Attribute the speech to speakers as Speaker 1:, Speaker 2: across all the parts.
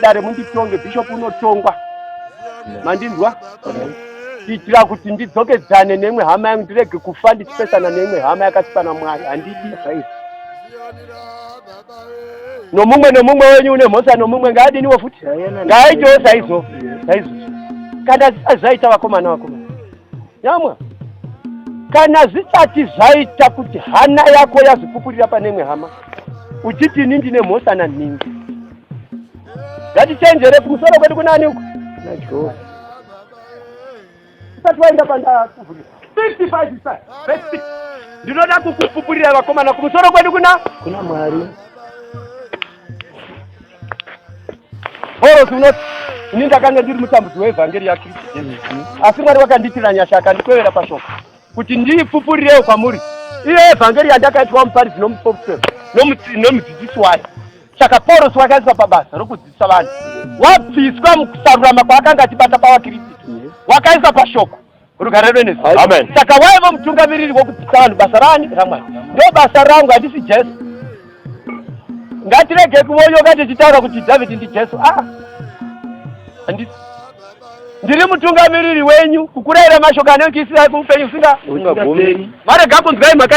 Speaker 1: dare munditonge bishop unotongwa mandinzwa kuitira kuti ndidzokedzane nemwe hama yangu ndirege kufa ndichipesana nemwe hama yakasipana Mwari handidi nomumwe wenyu une mhosa nomumwe ngaadiniwo futi ngaaitewo saizo kana zvisaita vakomana nyamwa kana zvisati zvaita kuti hana yako yazvipupurira pane imwe hama uchiti ini ndine mhosa naningi ngatichenjere kumusoro kwedu kunani uko isati waenda pandakuvhurira 55 ndinoda kukupupurira vakomana kumusoro kwedu kuna Mwari. Horos unoti ini ndakanga ndiri mutambudzi wevhangeri yaKristu asi Mwari wakandiitira nyasha akandikwevera pashoko kuti ndipupurirewo kwamuri iyo evhangeri yandakaitwa muparidzi nomudzidzisi wayo. Saka Paulo wakaiswa pabasa rokudzidzisa vanhu wabviswa mukusarurama kwaakanga achibata pavaKristu wakaiswa pashoko rugare rwenezi. Saka waiva mutungamiriri wokudzidzisa vanhu basa rani raMwari. Ndo basa rangu handisi Jesu. Ngatirege kuvoyoka tichitaura kuti Dhavhidhi ndiJesu. Handisi. Ndiri mutungamiriri wenyu kukurayira mashoko anokisira kuupenyu usingabvumi. Marega kunzwai mhaka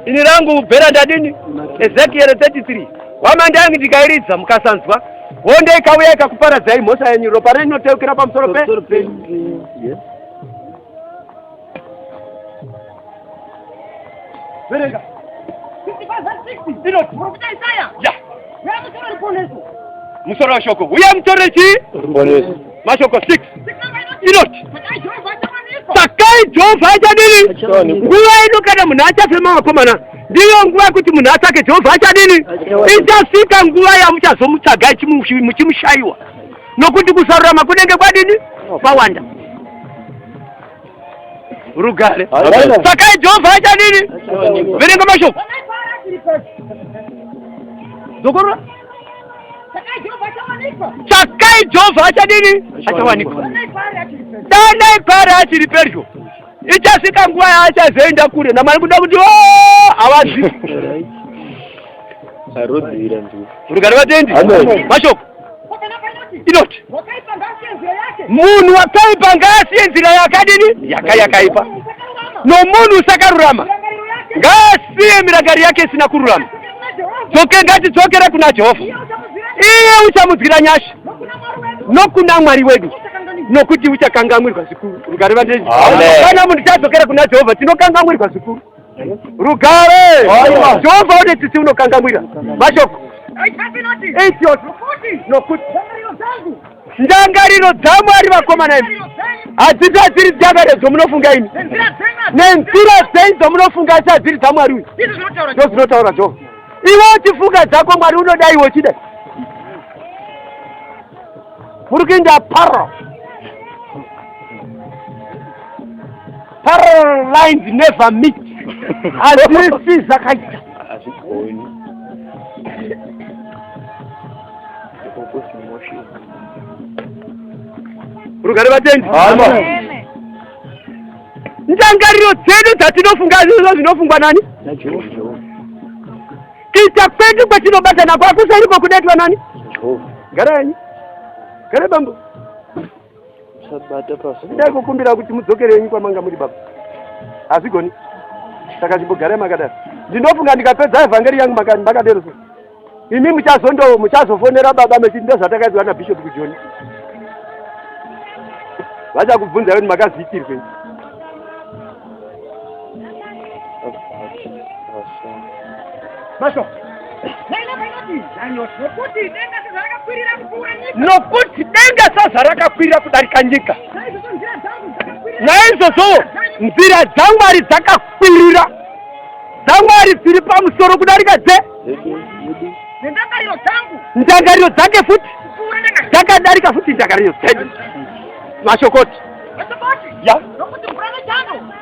Speaker 1: ini rangu bhera ndadini Ezekiel 33 wamanda yangu ndikairidza mukasanzwa honde ikauya ikakuparadzai mhosa yenyu ropa renyu rinoteukira pamusoro penyu. Verenga musoro washoko uya mutorechi mashoko 6 inoti sakai Jehovha achadini nguva ino kana munhu achafema vakomana ndiyo nguva yekuti munhu atsvake Jehovha achadini ichasvika nguva yamuchazomutsvagai muchimushayiwa nokuti kusarurama kunenge kwadini kwawanda rugare. Sakai Jehovha achadini verenga mashoko zokorora sakai Jehovha achadini achawanikwa dana ipara achiri pedyo ichasvika nguva yaachazoenda kure naMwari kuda kuti havazi rugare vatendi mashoko inoti munhu wakaipa ngaasiye nzira yakadini yakaipa nomunhu usakarurama ngaasiye miragari yake isina kururama. Ngatidzokere kuna Jehovha iye uchamudzira nyasha nokuna Mwari wedu nokuti uchakangamwirwa zvikuru. Rugare vatendi kana munhu chadzokera kuna Jehovha tinokangamwirwa zvikuru. Rugare Jehovha une tsitsi unokangamwira mashoko nokuti ndangariro dzaMwari vakomana imi hadziri ndangariro dzomunofunga imi nenzira dzenyu dzomunofunga asi hadziri dzaMwari uyu ndo dzinotaura Jehovha. Iwe uchifunga dzako Mwari unodai uchida muri kuenda parallel lines never meet hadzisi zvakaita rugare vatendi ndangariro dzedu dzatinofunga izvo zvinofungwa nani kuita kwedu kwetinobatana kwakusariko kudaitwa nani garai bambo ndai kukumbira kuti mudzokere yenyu kwamanga muri baba hazigoni. Saka chimbogarai makadaro ndinofunga ndikapedza evhangeri yangu makadero imi muchazofonera baba mechiti ndozvatakaitwa naBishop kuJoni vachakubvunza kuti makaziitirwei. Masho nokuti denga sasa rakakwirira kudarika nyika naizvozvo nzira dzaMwari dzakakwirira dzaMwari dziri pamusoro kudarika ndangariro dzake futi dzakadarika futi ndangariro dzedu mashokoti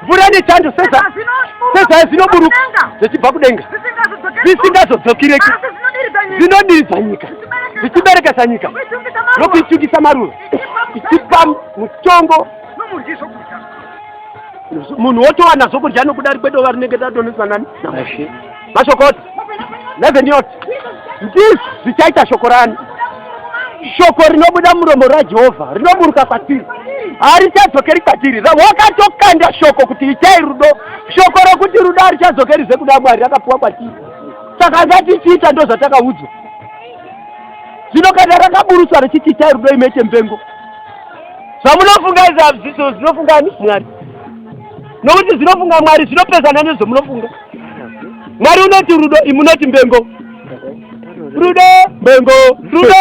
Speaker 1: mvura nechando sezvayo zvinoburuka zvichibva kudenga zvisingazodzokireki zvinodiridza nyika zvichiberekesa nyika nokuichukisa maruva ichipa mutongo munhu wotowana zvokudya nokudari kwedova rinenge radoniswa nani mashokoti 11 yoti ndizvi zvichaita shoko rani shoko rinobuda muromo raJehovha rinoburuka kwatiri, harichadzokeri kwatiri. Wakatokanda shoko kuti itai rudo, shoko rokuti rudo harichadzokeri sekuda Mwari rakapuwa kwatiri. Saka ngatichiita ndo zvatakaudzwa. Zvino kana rakaburuswa richiti itai rudo imete mpengo, zvamunofunga izvo zvinofunga Mwari? Nokuti zvinofunga Mwari zvinopesana nezvamunofunga. Mwari unoti rudo, imunoti mpengo. Rudo, mpengo, rudo,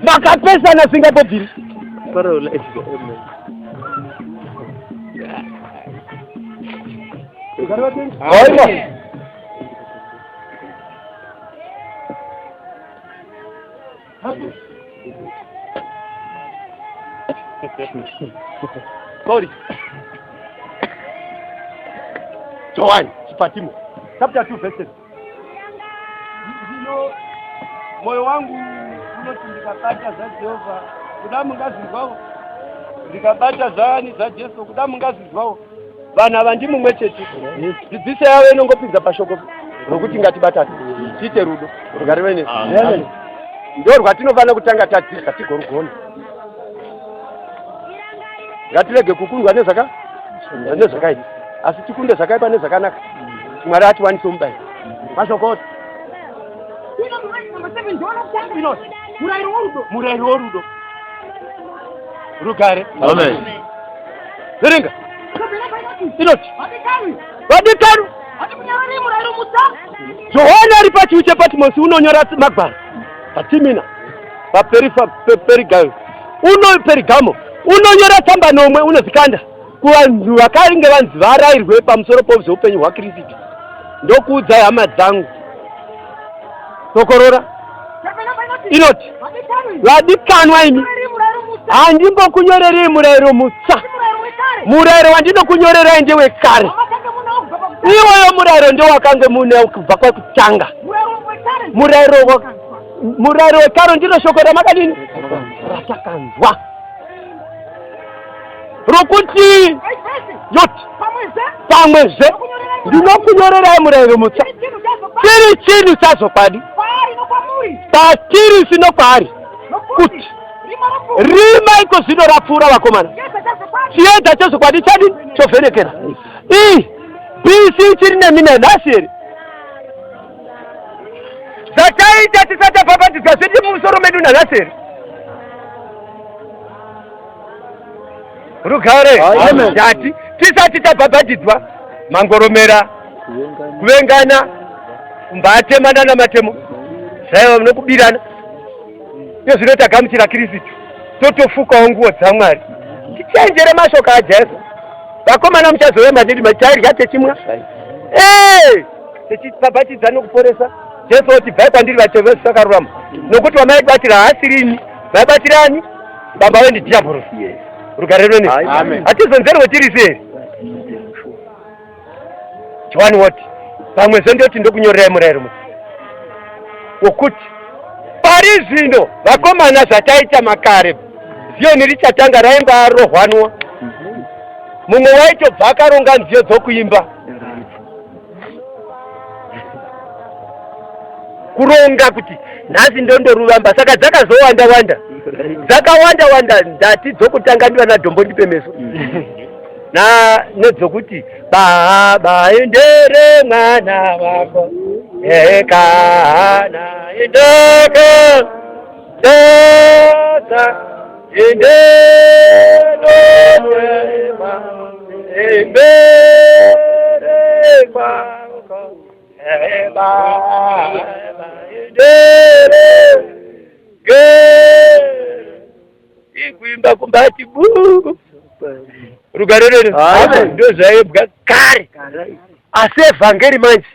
Speaker 1: makapesana singapobviri. Sorry. Joan, Chipatimo. Chapter 2 verse 10. Moyo wangu unoti ndikabata za Jehova, kudamu ngazi zvavo. Ndikabata zvani za Jesu, kudamu ngazi zvavo. Vana vandi mumwe chete. Dzidziso yavo inongopinza pashoko rokuti ngatibatane. Tiite rudo. Rugare nesi. Ndo rwatinofana kutanga tadzika tigorugona. Ngatirege kukundwa nezvakaidi. Asi tikunde zvakaipa nezvakanaka. Mwari atiwanise mubayi. Mashokoti. Murairo worudo. Rugare. Amen. Verenga. Inoti. Vadikanu. Johana ari pachiuche Patmosi unonyora magwaro. Patimina. Perigamo. Perigamo. Unonyora tsamba nomwe unozikanda. Kuvanhu vakaringe vanzi varayirwe pamusoro peupenyu hwaKristu. Ndokuudza hama dzangu. Tokorora. Inoti. Vadikanwa imi. Handimbokunyorerei murayiro mutsva. Murayiro wandinokunyorerai ndewekare. Iwoyo murayiro ndewakanga mune kubva kwakutanga. Murayiro wekare ndiro shoko ramakadini ratakanzwa. Rokuti yoti pamweze ndinokunyorerai murayiro mutsva. Chiri chinhu chazokwadi patiri sino kwaari kuti rima iko zino rapfuura vakomana. Chiedza chezokwadi chadi chovhenekera. Bisi chiri nemina nhasi here. Zvataita tisati tabhabhatidzwa zviti mumusoro medu nanhasi here. Rugare. Ndati tisati tabhabhatidzwa mangoromera, kuvengana, kumbatemana namatemo, zvaiva nokubirana. Ndizvo zvinotagamuchira Kristu. Totofukawo nguo dzaMwari. Tichenjere mashoko aJesu. Vakomana muchazove madidi matairya techimwa. Techibhabhatidza nokuporesa. Jesu oti bvai kwandiri vatevesi vakarurama. Nokuti wamaibatira haasirini, vaibatirani baba wendi dhiabhorosi. Rugare rwene. Hatizonzerwe tiri seri. Johani woti pamwe ndoti ndokunyorerai murayiro mutsva wokuti pari zvino vakomana zvataita makare ziyoni richatanga raimba rohwanwa. Mumwe waitobva akaronga nziyo dzokuimba. Kuronga kuti nhasi ndondoruvamba, saka dzakazowanda-wanda. Dzakawanda-wanda ndati dzokutanga ndiva naDhombo Ndipemeso. Nedzokuti baba endere mwana wako ekana endeke dada endere embere kwako baba endere ikuimba kumbati bu rugare rwene ndo zvaibwa kare. Asi evhangeri manje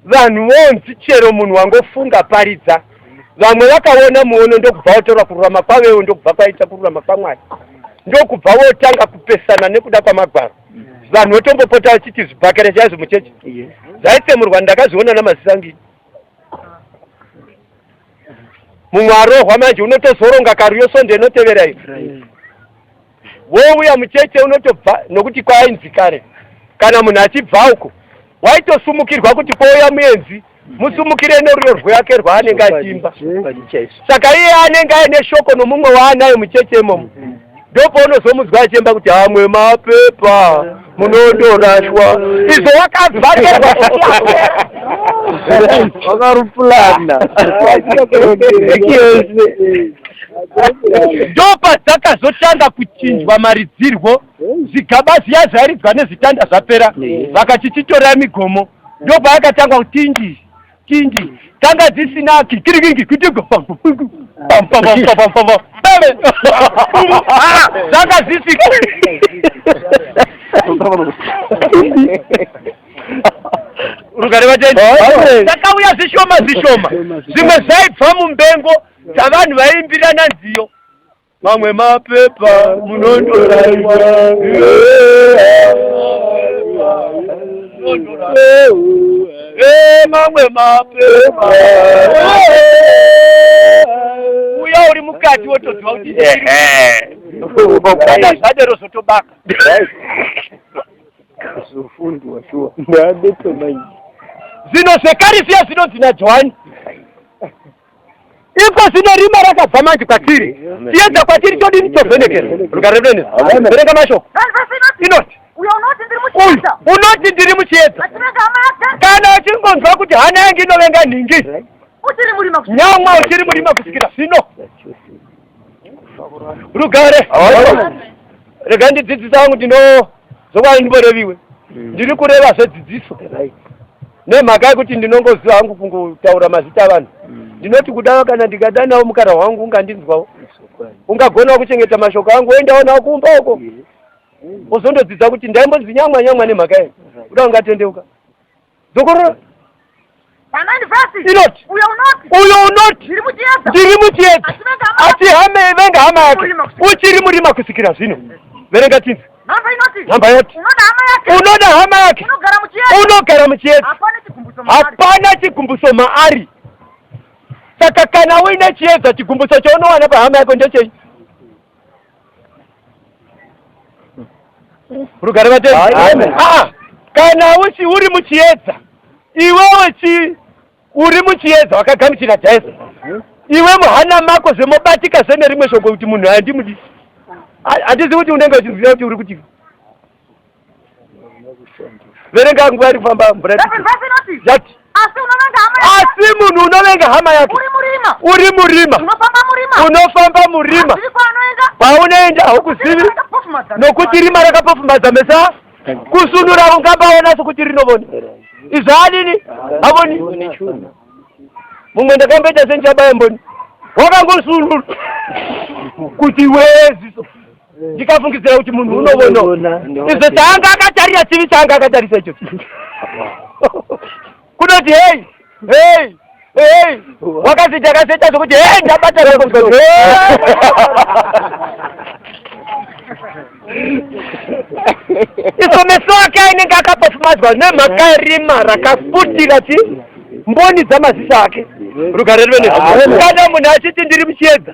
Speaker 1: vanhu vonzi chero munhu wangofunga paridza. Vamwe vakaona muono ndokubva watora kururama kwavewo ndokubva kwaita kururama kwaMwari. Ndokubva votanga kupesana nekuda kwamagwaro. Vanhu votombopota vachiti zvibhakere chaizvo muchechi. Zvaitsemurwa ndakazviona namazisangini. Mumwe arohwa manje unotozoronga karuyo sonde inotevera iyo. Wouya mucheche unotobva nokuti kwainzi kare. Kana munhu achibva uko waitosumukirwa kuti kwouya muenzi musumukire nerudo rwake rwaanenge achimba. Saka iye anenge aine shoko nomumwe waanayo muchechemo ndopo unozomuzwa achimba kuti hamwe mapepa munondorashwa izvo wakabvakerwa
Speaker 2: wakarupulana
Speaker 1: ndopa dzakazotanga kuchinjwa maridzirwo zigaba ziya zvairidzwa nezitanda zvapera vakachichitora migomo ndopa akatangwa kuti tinji tanga dzisina kikirikingi kutigo tanga dzisika rugare vatendi takauya zvishoma zvimwe zvaibva mumbengo dzavanhu vaimbirana nziyo mamwe mapepa munondoraiwa mamwe mapepa uya uri mukati wotoziva kuti zvadero zotobaka zino zvekarisiya zvinonzina Johani iko zino rima rakabva manje kwatiri tiedza kwatiri todini tovhenekera rukarevene verenga mashoko inoti uyu unoti ndiri muchiedza kana uchingonzwa kuti hana yangu inovenga nhingi nyamwa uchiri murima kusvikira zvino rugare rega ndidzidzisa wangu ndinozokwana ndimboreviwe ndiri kureva zvedzidziso nemhaka yekuti ndinongoziva hangu kungutaura mazita avanhu ndinoti kudava kana ndikadanawo mukara wangu ungandinzwawo ungagonawo kuchengeta mashoko angu oendawo nawo kumba uko uzondodzidza kuti ndaimbonzi nyamwa nemhaka yangu kuda ungatendeuka dzokorora inoti uyo unoti ndiri muchiedza ati venga hama yake uchiri murima kusikira zvino verenga tinzi namba yoti unoda hama yake unogara muchiedza hapana chigumbuso maari. Saka kana uine chiedza chigumbuso chaunowana pahama yako ndechei? Rugare vatendi kana uchi uri muchiedza iwewe uri muchiedza wakagamuchira Jesu iwe muhana mako zvemobatika zene rimwe shoko kuti munhu handimudi handisi kuti unenge uchiziva kuti uri kuti verenga nguva iri kufamba mburati asi munhu unovenga hama yake uri murima unofamba murima paunoenda haukuzivi nokuti rima rakapofumadza mesa kusunura ungabaona sokuti rinovona izvo adini havoni mumwe ndakamboita senjabaya mboni wakangosunura kuti weziso ndikafungidzira kuti munhu unovona izvo chaanga akatarira chivi chaanga akatarisa icho kunoti hei wakazvitakaseta zvokuti ndabata iso meso ake ainenge akapofumadzwa nemhaka yerima rakafutira mboni dzamaziso ake rugare rive kana munhu achiti ndiri muchiedza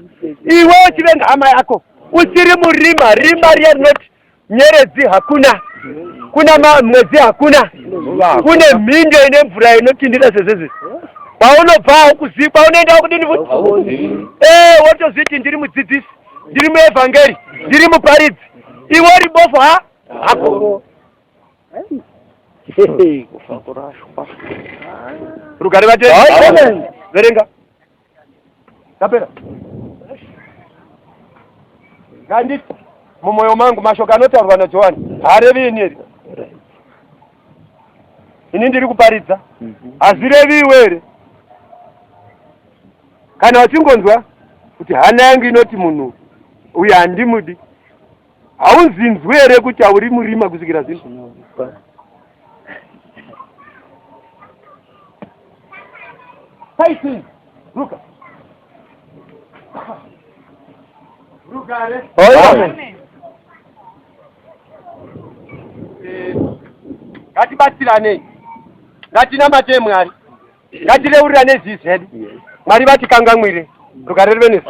Speaker 1: iwe uchivenga hama yako uchiri murima rima riya rinoti nyeredzi hakuna kuna mwedzi hakuna kune mhindo ine mvura inotindira sezvezvi paunobva haukuzivi paunoendawo kudini futi wotozviti ndiri mudzidzisi ndiri muevhangeri ndiri muparidzi iwe uri bofu hako rugare vatendi verenga tapera nganditi mumwoyo mangu mashoko anotaurwa naJohani haarevi ineri ini ndiri kuparidza hazvirevi iwere kana wachingonzwa kuti hana yangu inoti munhu uyu handimudi haunzinzwi here kuti hauri murima kusvikira zvino taiti ruka rugare ngatibatsiranei ngatinamate Mwari ngatireurirane zivi zvedu Mwari vatikangamwire rugare rive nesu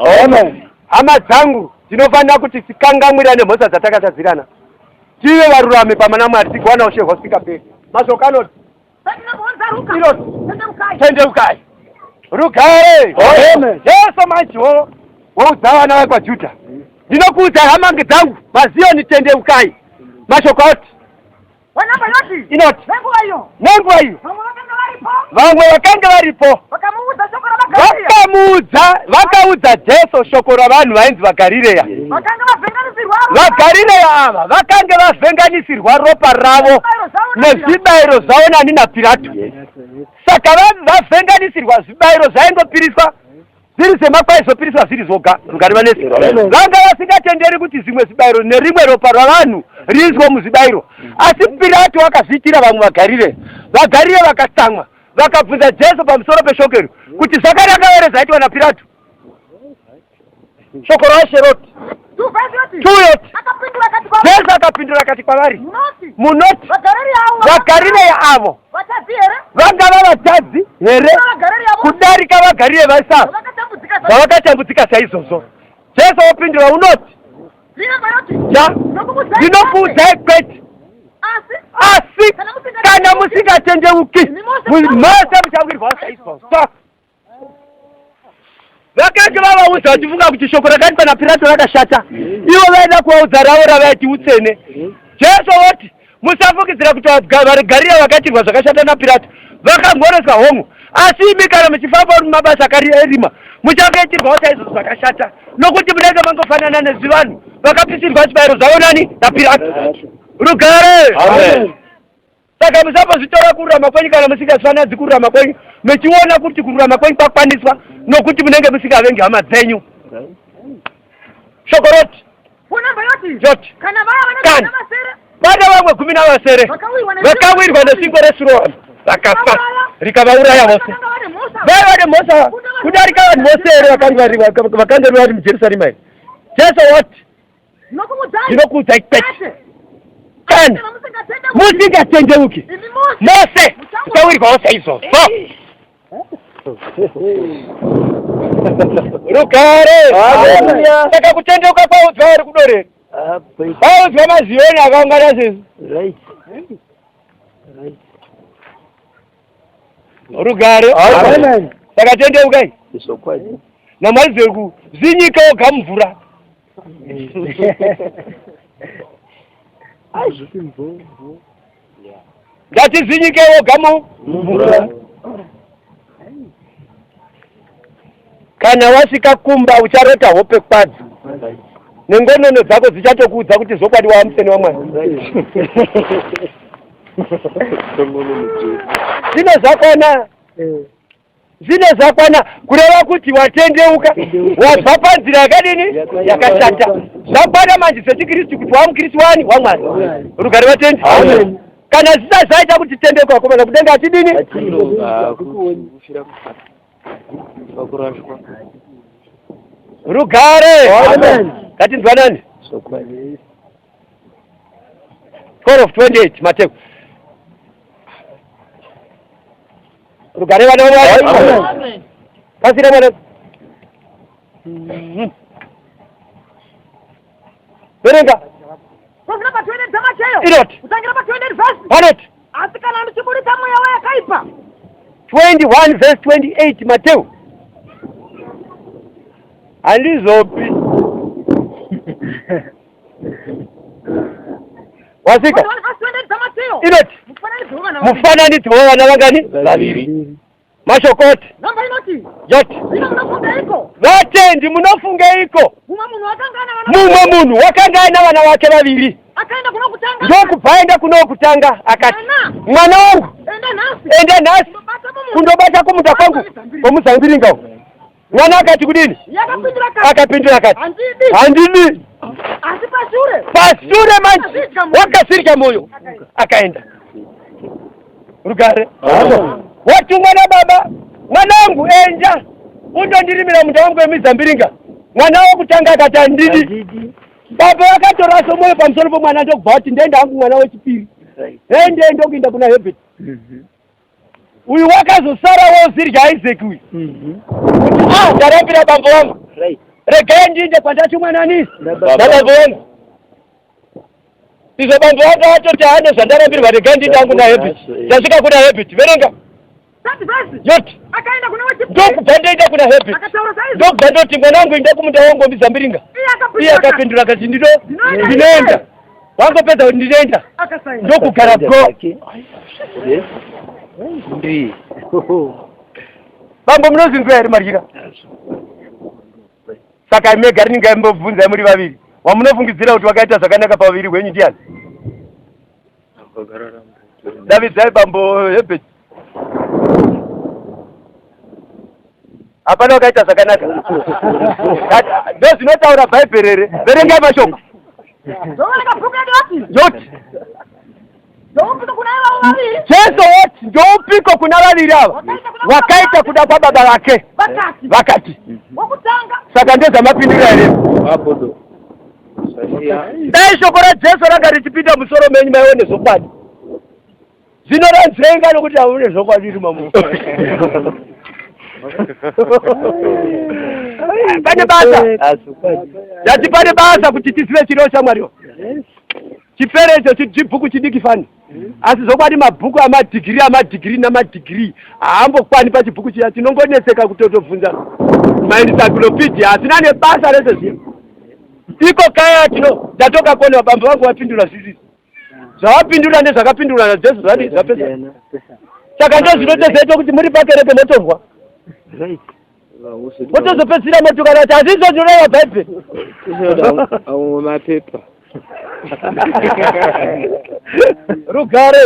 Speaker 1: hama dzangu dzinofanira kuti tikangamwirane mhosva dzatakatadzirana tive varurame pamana Mwari tigowana ushe hwasvikaperi mashoko anoti Tendeukai. Rugare. Yesu macho. Wauzawana wa kwa Juda. Ndinokuza hamange zangu. Mazioni tendeukai. Mashokoti.
Speaker 2: Wanamba yoti.
Speaker 1: Inoti. Nengo ayo. Vamwe wakanga varipo. Vakauza Jesu shokora vanhu vainzi vagarireya. Vagarireya ava vakanga vavhenganisirwa ropa ravo nezvibayiro zvavo nani naPirato. Saka vavhenganisirwa zvibayiro zvaingopiriswa zviri semakwaizvopiriswa zviri zvoga. Rugare vanesi vanga vasingatenderi kuti zvimwe zvibayiro nerimwe ropa ravanhu rinzwe muzvibayiro. Asi Pirato akazviitira vamwe vagarireya. Vagarireya vakatsamwa vakabvunza Jesu pamusoro peshokero kuti zvakanaka here zvaitwa naPirato. Shokoro raSheroti tuyoti Jesu akapindura akati kwavari munoti vagarireya avo vangava vatadzi here kudarika vagarireya vaisava vavakatambudzika saizvozvo. Jesu opindura unoti ndinokuudzai kwete asi kana musingatendeuki mose muchawirwa saizvozvo. Vakanga vavaudza vachifunga kuti shoko rakaitwa naPirato rakashata, ivo vaida kuvaudza ravo ravaiti utsene. Jesu oti musafungidzira kuti vagarireya vakaitirwa zvakashata naPirato vakangoreswa hongu, asi imi kana muchifamba muri mabasa erima muchangaitirwawo saizvozvo zvakashata, nokuti munenge mangofanana nezvivanhu vakapisirwa zvibayiro zvavo nani naPirato. Rugare. Amen. Saka musambozvitora kururama kwenyu kana musingafananidzi kururama kwenyu muchiona kuti kururama kwenyu kwakwaniswa nokuti munenge musingavengi hama dzenyu. Shokoroti yoti kana vana vamwe 17 vakawirwa nesingo reSiloamu vakafa rikavauraya vose. Vaiva nemhosva kudarika vanhu vose here vakanga vari muJerusarema here. Jesu wati ndinokuudzai kwete kana musingatendeuki mose muchawirwawo saizvozvo. Rugare. Saka kutendeuka kwaudzwa vari kudoreri vaudzwa maziyoni akaungana sezvo. Rugare. Saka tendeukai naMharidzo zinyika oga mvura. Ngatizinyike oga mvura. Kana wasika kumba ucharota hope kwadzi nengonono dzako dzichatokuudza kuti zokwadiwa wamuseni waMwari. Zvino zvakwana kureva kuti watendeuka wabva panzira yakadini yakashata. Zvakwana manje sechiKristu kuti wamuKristu wani waMwari. Rugare vatendi. Kana zvisaita kuti tendeuka wakomana kudenga achidini Rugare. Ngatinzwanani. 12:28 Mateo. Rugare vana vaMwari. Kasira mwana. Verenga. Utangira pa 20 verse. Asikana ndichibudisa moyo wake kaipa. 21 verse 28 Mateo. Alizopi. Wasika. Inoti. Mufananidzo vana vangani? Vaviri. Mashokoti. Namba inoti. Yoti. Vatendi munofungeiko? Mumwe munhu wakangana vana vake vaviri. Akaenda kunokutanga. Ndokubvaenda kunokutanga akati mwana wangu enda nhasi kundobata kumuta kwangu komuzambiringa. Mwana akati kudini? Akapindura akati handidi. Asi pashure manje wakasirika moyo akaenda. Rugare. Watumwa na baba mwanangu enda undondirimira munda wangu wemizambiringa. Mwana wokutanga akati handidi. Baba vakatora somoyo pamusoro pomwana ndokubva kuti ndenda hangu mwana wechipiri ende ndokuenda kuna Hebheri. Uyu wakazosara wozirya Isaac uyu kuti ndarambira bambo wangu regai ndinde kwandachumwa nani nabambo wangu. Izo bambo wakato taane zvandarambirwa negandi tangu nahabit. Tasvika kuna habit. Verenga. Yoti.
Speaker 2: Akaenda kuna wachipu.
Speaker 1: Ndokubva ndoenda kuna habit. Ndokubva ndoti mwanangu enda kumunda wangu mbizambiringa. Iye akapindura akati ndinoenda. Wangopedza kuti ndinoenda. Ndokugara go. Bambo munozvinzwa here Maryika? Saka megari ningaimubvunza muri vaviri. Wamunofungidzira kuti wakaita zvakanaka pavaviri hwenyu ndiani? Davidzai bambo Hebert. Hapana wakaita zvakanaka. Ndozvinotaura Bhaibheri here. Verengai mashoko. Yoti. Jesu woti ndoupiko kuna vaviri ava wakaita kuda kwababa vake vakati. Saka ndezvamapindura here. Dai shoko raJesu ranga richipinda musoro menyu maione zvokwadi. Zvinoranzvenga nokuti haune zvokwadi iri mamu. Pane basa. Ndati pane basa kuti tizive chiro chaMwariwo. Chiferecho chibhuku chidiki fani. Asi zvokwadi mabhuku amadhigiri namadhigiri haambokwani pachibhuku chiya. Tinongoneseka kutotobvunza maencyclopedia asina nebasa rezveziva. Iko kaya ndatoka kuona bambo vangu vapindura zviri. Zvavapindura ndezvakapindura naJesu zvapedza. Saka ndozvinotezeta kuti muri pakereke motonzwa. Motozopedzisira motukana kuti hazvizo zvinoreva Bhaibheri.
Speaker 3: Au mapepa.
Speaker 1: Rugare.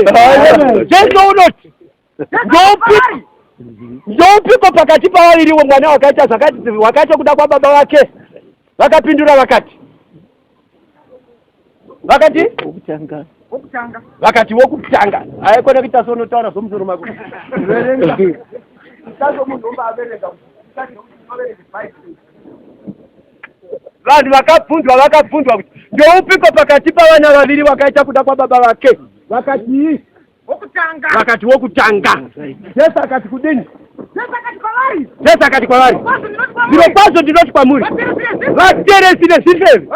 Speaker 1: Jesu unoti. Ndopiko pakati pavaviri mwana wakaita kuda kwababa vake. Vakapindura vakati. Vakati?
Speaker 2: Okutanga.
Speaker 1: Vakati wokutanga. Haikona kuita sonotaura zvomusoro mako. Sasa munhu umbaverenga. Vanhu vakabvunzwa kuti ndoupiko pakati pavana vaviri vakaita kuda kwababa vake. Vakati
Speaker 2: okutanga.
Speaker 1: Vakati wokutanga. Jesu akati kudini? Jesu akati kwavari. Zviro kwazvo ndinoti kwamuri. Vateresire zvifeve.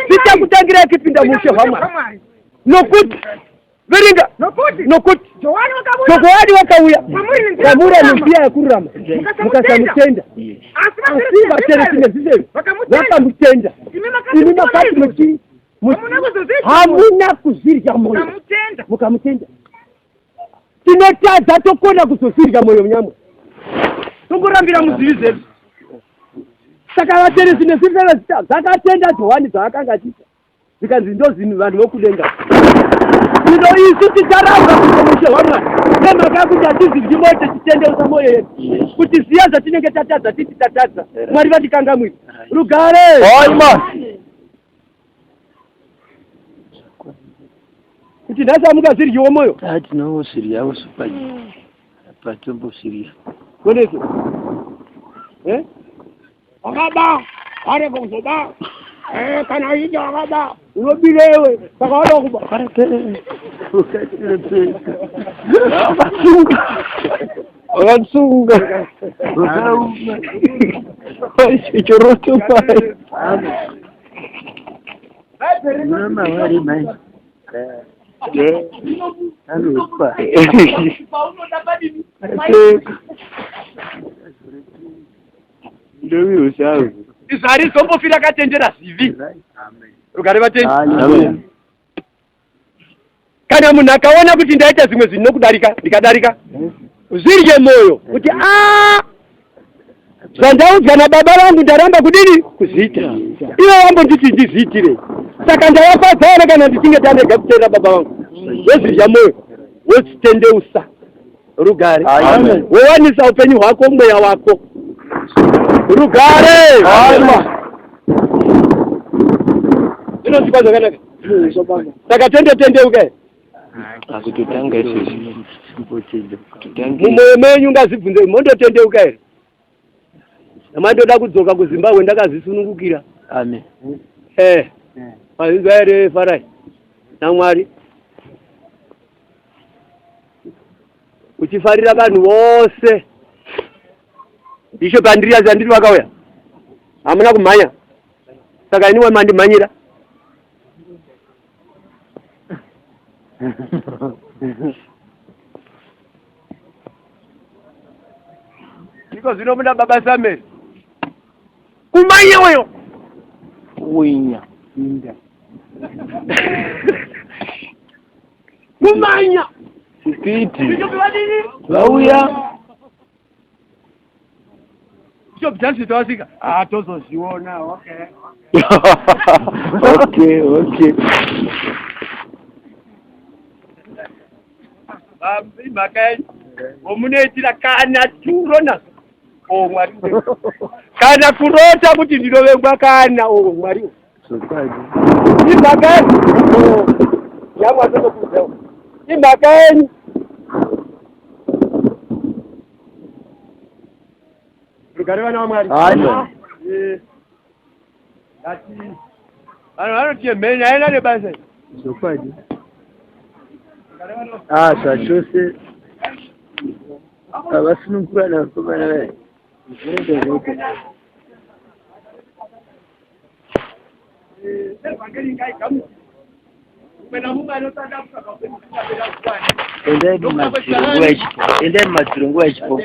Speaker 1: Zvichakutangira kipinda mushe hwamwari. Nokuti verenga. Nokuti Johani wakauya. Kwamuri anoziya yakururama. Mukasamutenda. Asi vateresire zvifeve. Vakamutenda. Imi makati muchi. Hamuna kuzvirya moyo. Mukamutenda. Tinotadza tokona kuzozvirya moyo munyamwe. Tongorambira muzivi zvedu. Saka vateresi nezvifeve zvakatenda Johani zvaakanga achiita. Zikanzi ndozvinhu vanhu vokudenga. Zvino isu ticharamba kumushe hwamwari. Nemhaka kuti hatiziryi moyo tichitendeusa moyo yedu. Kuti ziya zvatinenge tatadza titi tatadza. Mwari vatikangamwira. Rugare. Kuti nhasi hamungazviryiwo moyo.
Speaker 3: Tinongozviryawo patombozvirya.
Speaker 1: Koneso. Wakaba. Ari kuzoba. Kana ija wakaba. Unobilewe. Saka wada kuba.
Speaker 3: Wakatsunga. Chichoroto pai. Mama wari mai. Alupa. Ndio ushauri.
Speaker 1: Izari zombofira katendera zivi. Rugare vatendi.
Speaker 3: Amen.
Speaker 1: Kana munhu akaona kuti ndaita zvimwe zvinokudarika ndikadarika. Zvirye moyo kuti zvandaudzwa nababa vangu ndaramba kudini kuzviita. Iwe wambonditi ndizviitire. Saka ndavafadza ere kana ndichinge ndarega kutenda baba vangu. Wozvirya moyo. Wochitendeusa. Rugare. Wowanisa upenyu hwako mweya wako. Rugare. Zvinozvikwa zvakanaka. Saka tendeuka.
Speaker 3: Akutotanga izvozvi.
Speaker 1: Mumwoyo menyu ngazibvunze mondotendeuka here. Namandoda kudzoka kuZimbabwe ndakazvisunungukira.
Speaker 3: Amen.
Speaker 1: Mazvinzwa here Farai naMwari. Uchifarira vanhu vose. Isho pandiri azandiri vakauya. Hamuna kumhanya. Saka iniwe mandimhanyira. Iko zino muna baba Samuel. Kumanya wewe.
Speaker 3: Winya. Inda.
Speaker 1: Kumanya.
Speaker 3: Sifiti.
Speaker 1: Lauya. Sio bjansi tawasika. Tozo siona, okay.
Speaker 3: Okay.
Speaker 1: Makai. Omunetira kana turona. Mwari. Kana kurota kuti ndirovengwa kana Mwari.
Speaker 3: Sokwaji.
Speaker 1: Imakai. Yamwa tokuza. Imakai. Rugarewa na Mwari.
Speaker 3: Ayo.
Speaker 1: Ati. Tie menya ina ne basa.
Speaker 3: Sokwaji. Sachose. Abasunukura na kumana we. Ende maturungu echipo.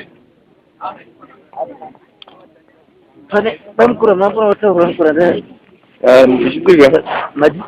Speaker 3: Pane bamkura mapura wataura nkura dai. Mishikuga. Madi.